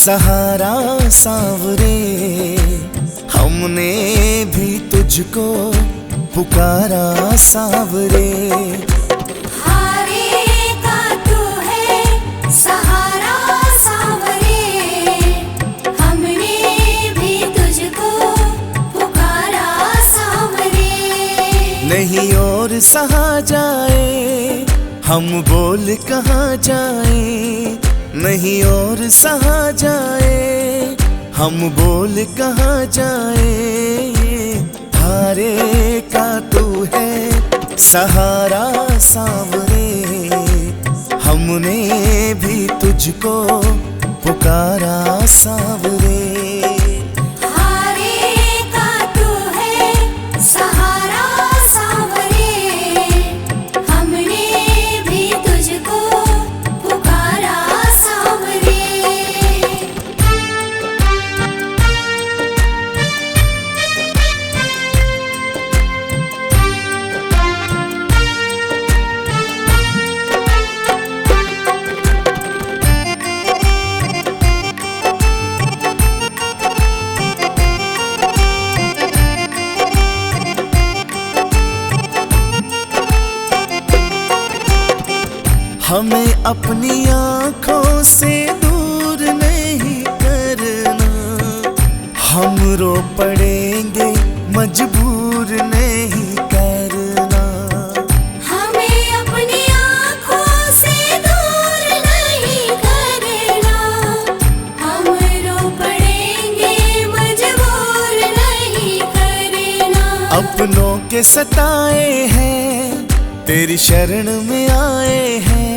सहारा सांवरे, हमने भी तुझको पुकारा सांवरे। हारे का तू है सहारा सांवरे, हमने भी तुझको पुकारा सांवरे। नहीं और सहा जाए, हम बोल कहाँ जाए। नहीं और सहा जाए, हम बोल कहाँ जाए। हारे का तू है सहारा सांवरे, हमने भी तुझको पुकारा सांवरे। हारे का तू है सहारा सांवरे, हमने भी तुझको पुकारा सांवरे। हमें अपनी आँखों से दूर नहीं करना, हम रो पड़ेंगे मजबूर नहीं करना। हमें अपनी आँखों से दूर नहीं करना, हम रो पड़ेंगे मजबूर नहीं करना। अपनों के सताए हैं तेरी शरण में आए हैं,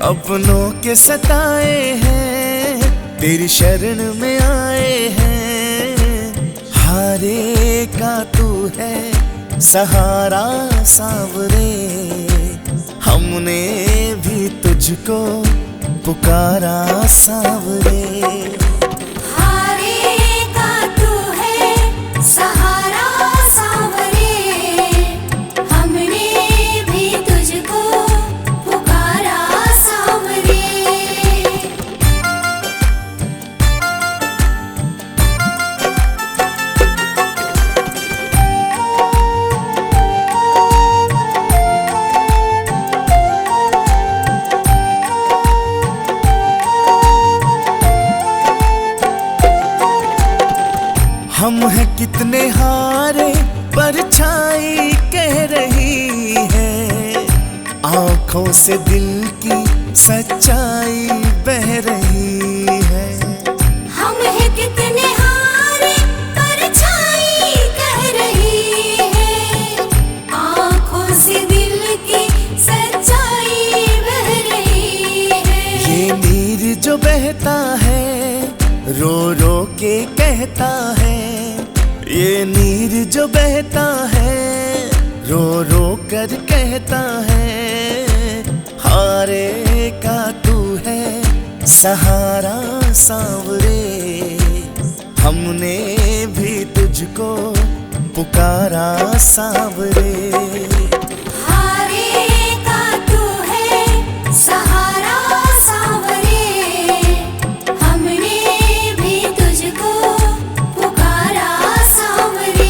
अपनों के सताए हैं तेरी शरण में आए हैं। हारे का तू है सहारा सांवरे, हमने भी तुझको पुकारा सांवरे। हारे का तू है सहारा सांवरे, हमने भी तुझको पुकारा सांवरे। हम हैं कितने हारे परछाई कह रही है, आंखों से दिल की सच्चाई बह रही है। हम हैं कितने हारे परछाई कह रही है, आँखों से दिल की सच्चाई बह रही है। ये नीर जो बहता है रो रो के कहता है, ये नीर जो बहता है रो रो कर कहता है। हारे का तू है सहारा सांवरे, हमने भी तुझको पुकारा सांवरे। हारे का तू है सहारा सांवरे, हमने भी तुझको पुकारा सांवरे।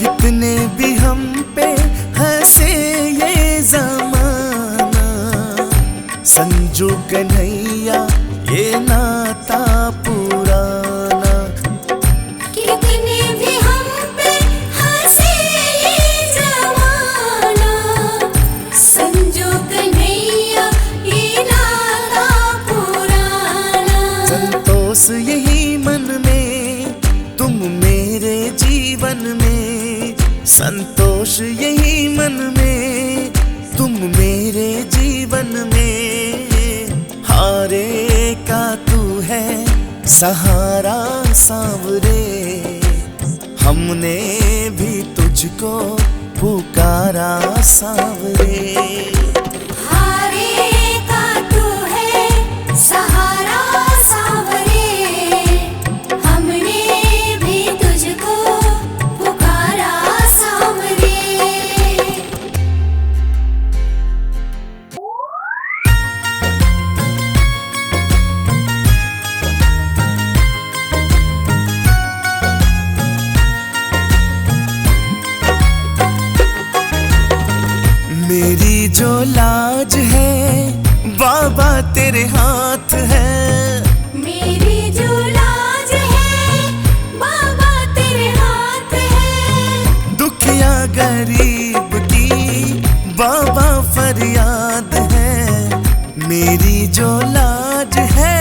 कितने भी हम पे हंसे ये जमाना, संजू कन्हैया ये नाता पुराना। कितने भी हम पे हंसे ये जमाना, संजो कन्हैया ये नाता पुराना। संतोष यही मन में तुम मेरे जीवन में, संतोष यही मन में तुम मेरे जीवन में। हारे का तू है सहारा सांवरे, हमने भी तुझको पुकारा सांवरे। हारे का तू है सहारा सांवरे, हमने भी तुझको पुकारा सांवरे। मेरी जो लाज है बाबा तेरे हाथ है, मेरी जो लाज है बाबा तेरे हाथ है। दुखिया गरीब की बाबा फरियाद है, मेरी जो लाज है।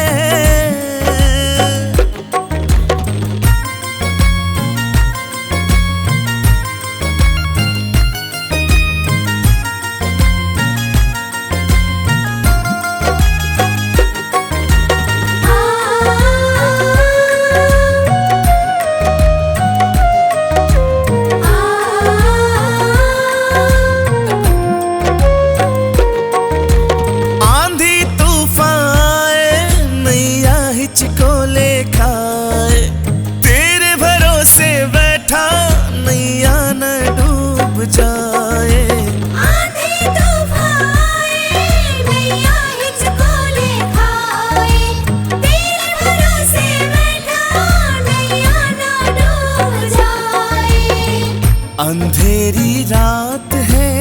अंधेरी रात है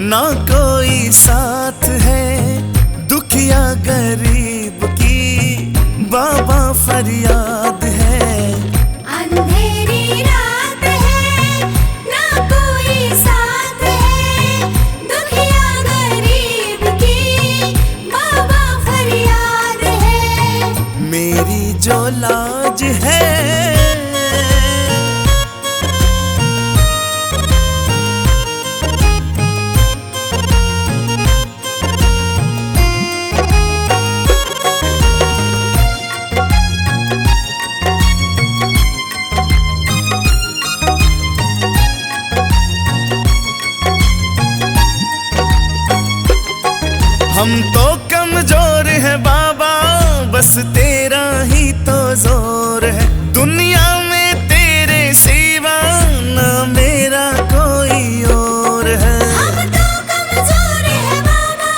ना कोई साथ है, दुखिया गरीब की बाबा फरियाद है। अंधेरी रात है ना कोई साथ है, दुखिया गरीब की बाबा फरियाद है। मेरी जो लाज है हम तो कमजोर है बाबा, बस तेरा ही तो जोर है। दुनिया में तेरे सिवा ना मेरा कोई और है। हम तो कमजोर है बाबा,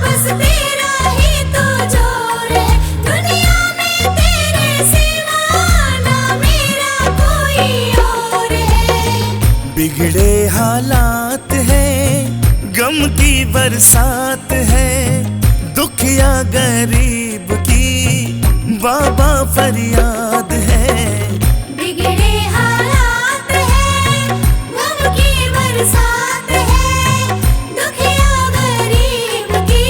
बस तेरा ही तो जोर है। दुनिया में तेरे सिवा ना मेरा कोई और है। बिगड़े हालात है, गम की बरसात है, दुखिया गरीब की बाबा फरियाद है। बिगड़े हालात है, गम की बरसात है, दुखिया गरीब की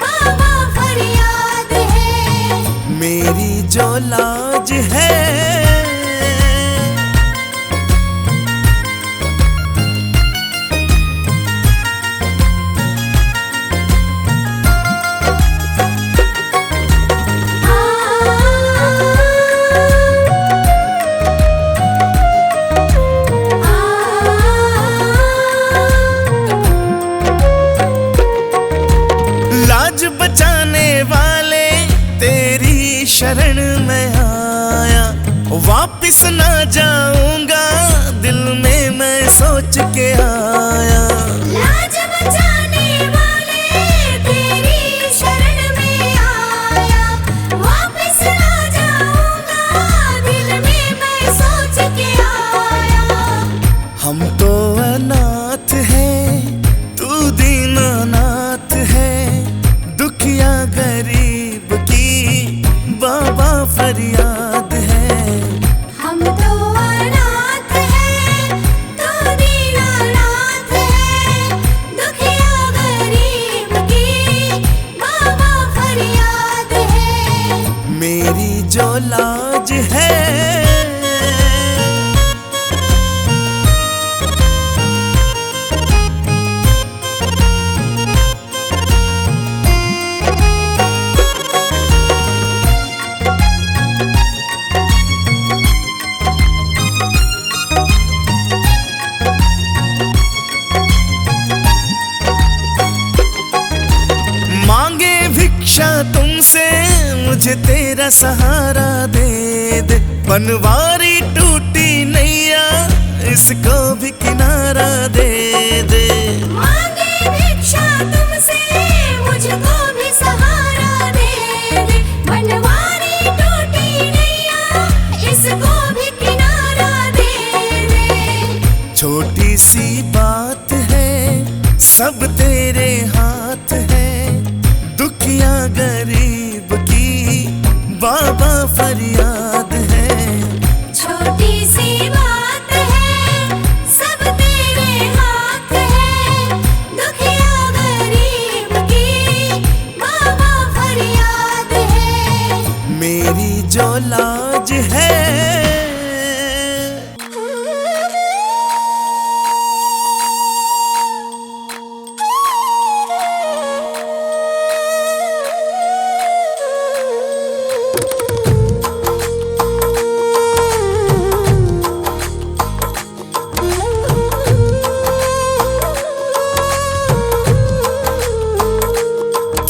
बाबा फरियाद है। मेरी जो लाज है बचाने वाले तेरी शरण में आया, वापिस ना जाऊंगा दिल में मैं सोच के आया। लाज बचाने वाले तेरी शरण में आया, वापिस ना जाऊंगा दिल में मैं सोच के आया। हम तो अनाथ हैं तू दीनानाथ है, दुखिया गरीब की बाबा फरियाद है। हम तो अनाथ हैं तू दीनानाथ मुझे तेरा सहारा दे दे। बनवारी टूटी नैया, इसको भी किनारा दे दे। मांगे भिक्षा तुमसे, मुझको भी सहारा दे दे। बनवारी टूटी नैया, इसको भी किनारा दे दे। छोटी सी बात है, सब तेरे हाथ है। दुखिया गरीब की बाबा फरियाद है। छोटी सी बात है, सब तेरे हाथ है। दुखिया गरीब की बाबा फरियाद है। मेरी जो लाज है,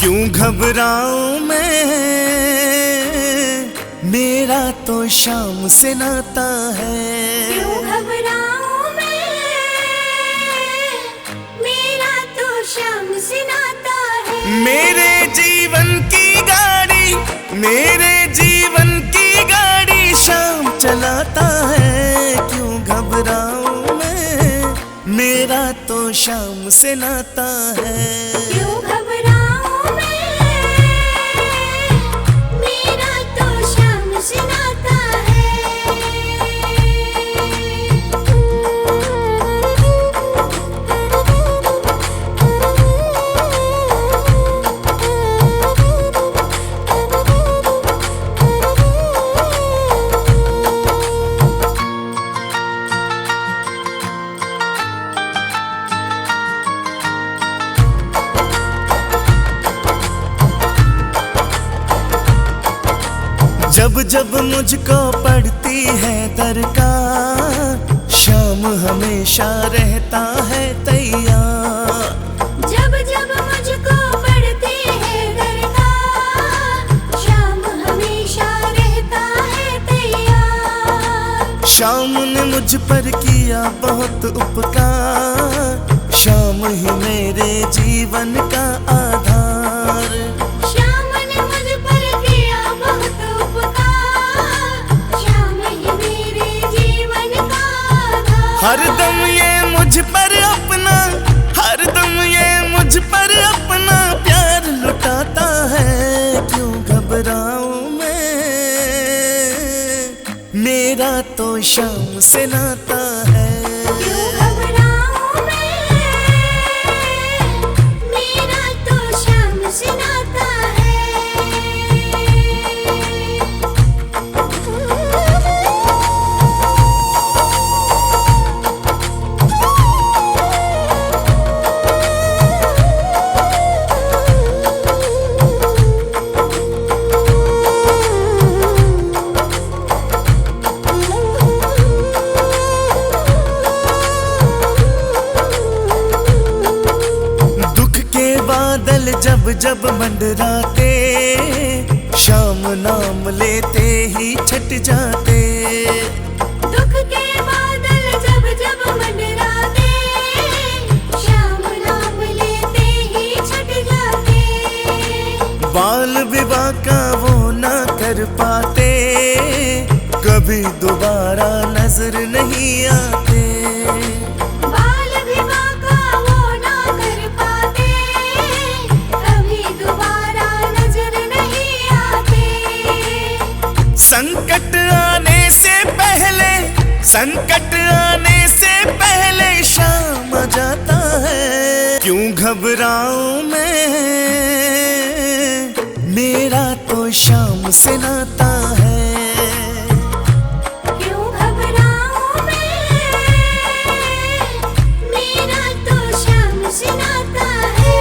क्यों घबराऊं मैं, मेरा तो शाम से नाता है। क्यों घबराऊं मैं, मेरा तो शाम से नाता है। मेरे जीवन की गाड़ी, मेरे जीवन की गाड़ी शाम चलाता है। क्यों घबराऊं मैं, मेरा तो शाम से नाता है। क्यों घबराऊं मैं, मेरा तो शाम से नाता है। जब जब मुझको पड़ती है दरकार, शाम हमेशा रहता है तैयार। जब जब मुझको पड़ती है दरकार, शाम हमेशा रहता है तैयार। शाम ने मुझ पर किया बहुत उपकार, शाम ही मेरे जीवन का आधार। शाम ने मुझ पर किया बहुत उपकार, शाम ही मेरे जीवन का आधार। हरदम ये मुझ पर अपना, हरदम ये मुझ पर अपना प्यार लुटाता है। क्यों घबराऊं मैं, मेरा तो शाम से नाता है। क्यों घबराऊं मैं, मेरा तो शाम से नाता है। दुख के बादल जब जब मंडराते, शाम नाम लेते ही छट जाते। दुख के बादल जब जब मंडराते, शाम नाम लेते ही छट जाते। बाल विवाह का वो ना कर पाते, कभी दोबारा नजर नहीं आते। बाल विवाह का वो ना कर पाते, कभी दोबारा नजर नहीं आते। संकट आने से पहले, संकट आने से पहले शाम आ जाता है। क्यों घबराऊं मैं, मेरा तो शाम से नाता है। क्यों घबराऊं मैं, मेरा तो शाम से नाता है।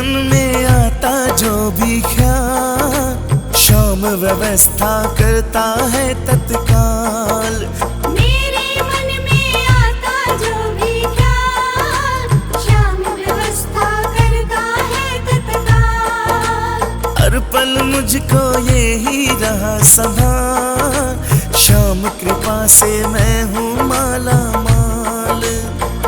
मन में आता जो भी ख्याल, शाम व्यवस्था करता है तत्काल। मेरे मन में आता जो भी ख्याल, शाम व्यवस्था करता है तत्काल। हर पल मुझको ये ही रहा संभाल, शाम कृपा से मैं हूँ माला माल।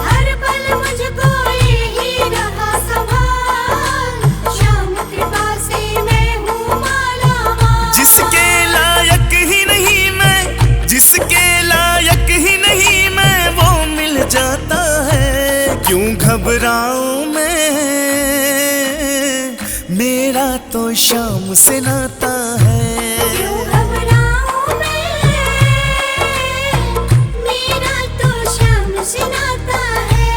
हर पल मुझको यही रहा संभाल, शाम कृपा से मैं हूँ माला माल। जिसके लायक ही नहीं मैं, जिसके लायक ही नहीं मैं, वो मिल जाता है। क्यों घबराऊं मैं, मेरा तो शाम से नाता है। क्यों घबराऊं मैं, मेरा तो शाम से नाता है।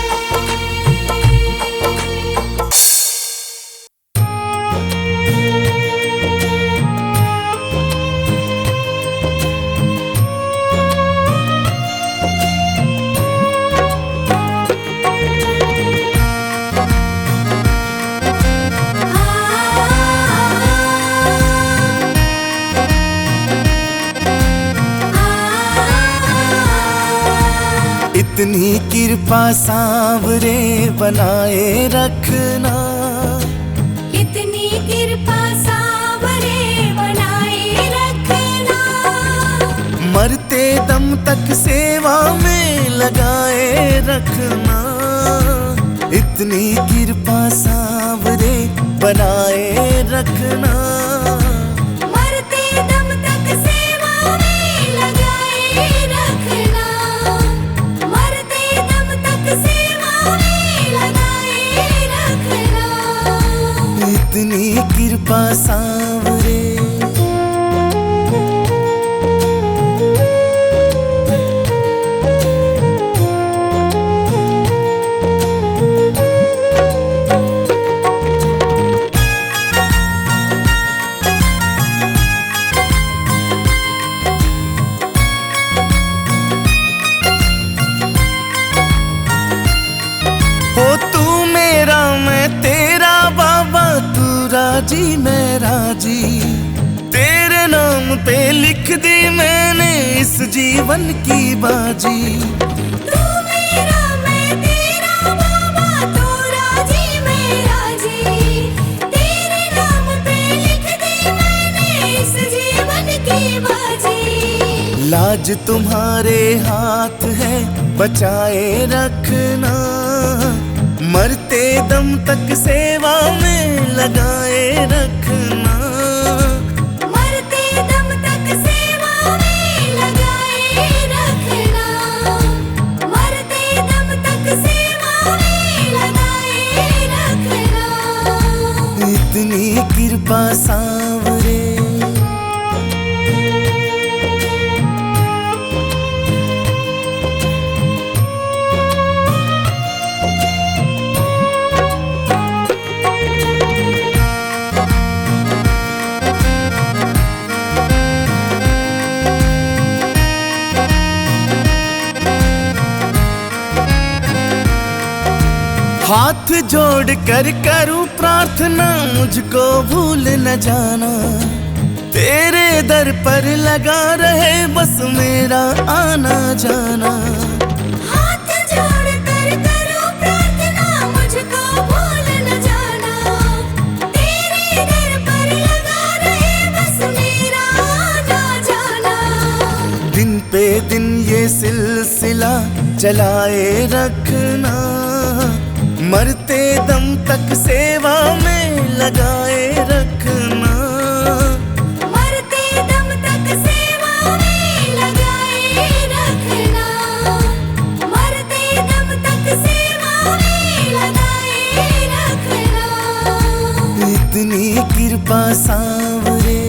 इतनी कृपा सांवरे बनाए रखना, इतनी कृपा सांवरे बनाए रखना। मरते दम तक सेवा में लगाए रखना। इतनी कृपा सांवरे बनाए रखना। मरते दम तक सेवा में लगाए रखना। मरते दम तक सेवा में लगाए रखना। इतनी कृपा सांवरे। हो तू मेरा मैं तेरा बाबा, तू राजी मैं राजी। तेरे नाम पे लिख दी मैंने इस जीवन की बाजी। तू मेरा मैं तेरा बाबा, तू राजी मैं राजी। तेरे नाम पे लिख दी मैंने इस जीवन की बाजी। लाज तुम्हारे हाथ है बचाए रखना। मरते दम तक सेवा में लगाए रखना। मरते दम तक सेवा में लगाए रखना। मरते दम तक सेवा में लगाए रखना। इतनी कृपा सांवरे। हाथ जोड़ कर करूं प्रार्थना, मुझको भूल न जाना। तेरे दर पर लगा रहे बस मेरा आना जाना। हाथ जोड़ कर करूं प्रार्थना, मुझको भूल न जाना। तेरे दर पर लगा रहे बस मेरा आना जाना। दिन पे दिन ये सिलसिला चलाए रखना। मरते दम तक सेवा में लगाए रखना। मरते दम तक सेवा में लगाए रखना। मरते दम तक सेवा में लगाए रखना। इतनी कृपा सांवरे।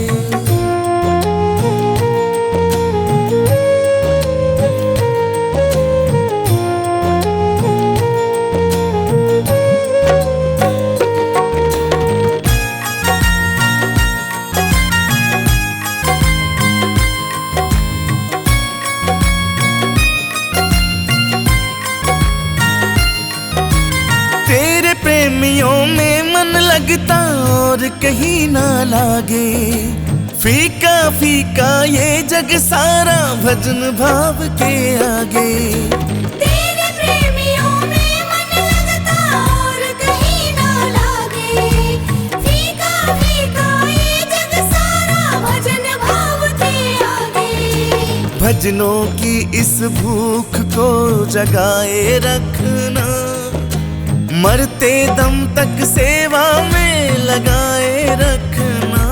प्रेमियों में मन और कहीं ना लागे। फीका फीका ये जग सारा भजन भाव के आगे। तेरे प्रेमियों में मन लगता और कहीं ना लागे। फीका फीका ये जग सारा भजन भाव के आगे। भजनों की इस भूख को जगाए रखना, मरते दम तक सेवा में लगाए रखना।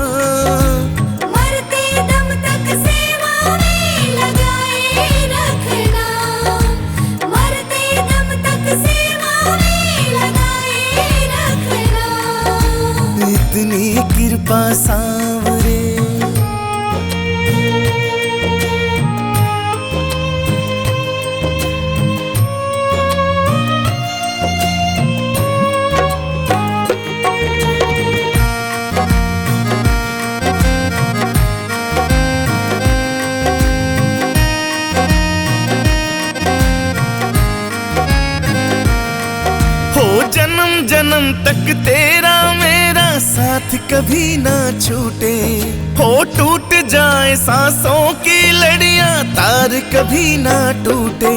मरते दम तक सेवा में लगाए रखना। मरते दम तक सेवा में लगाए रखना। इतनी कृपा सांवरे, जन्म जन्म तक तेरा मेरा साथ कभी ना छूटे। हो टूट जाए सांसों की लड़ियां, तार कभी ना टूटे।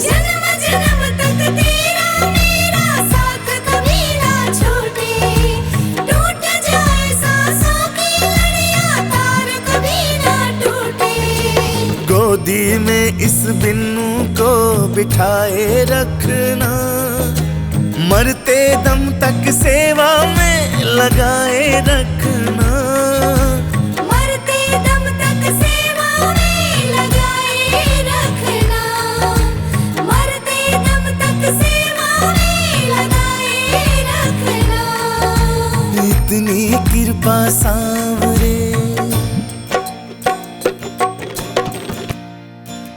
जन्म जन्म तक तेरा मेरा साथ कभी ना छूटे। टूट जाए सांसों की लड़ियां, तार कभी ना टूटे। गोदी में इस बिन्नू को बिठाए रखना, मरते दम तक सेवा में लगाए रखना।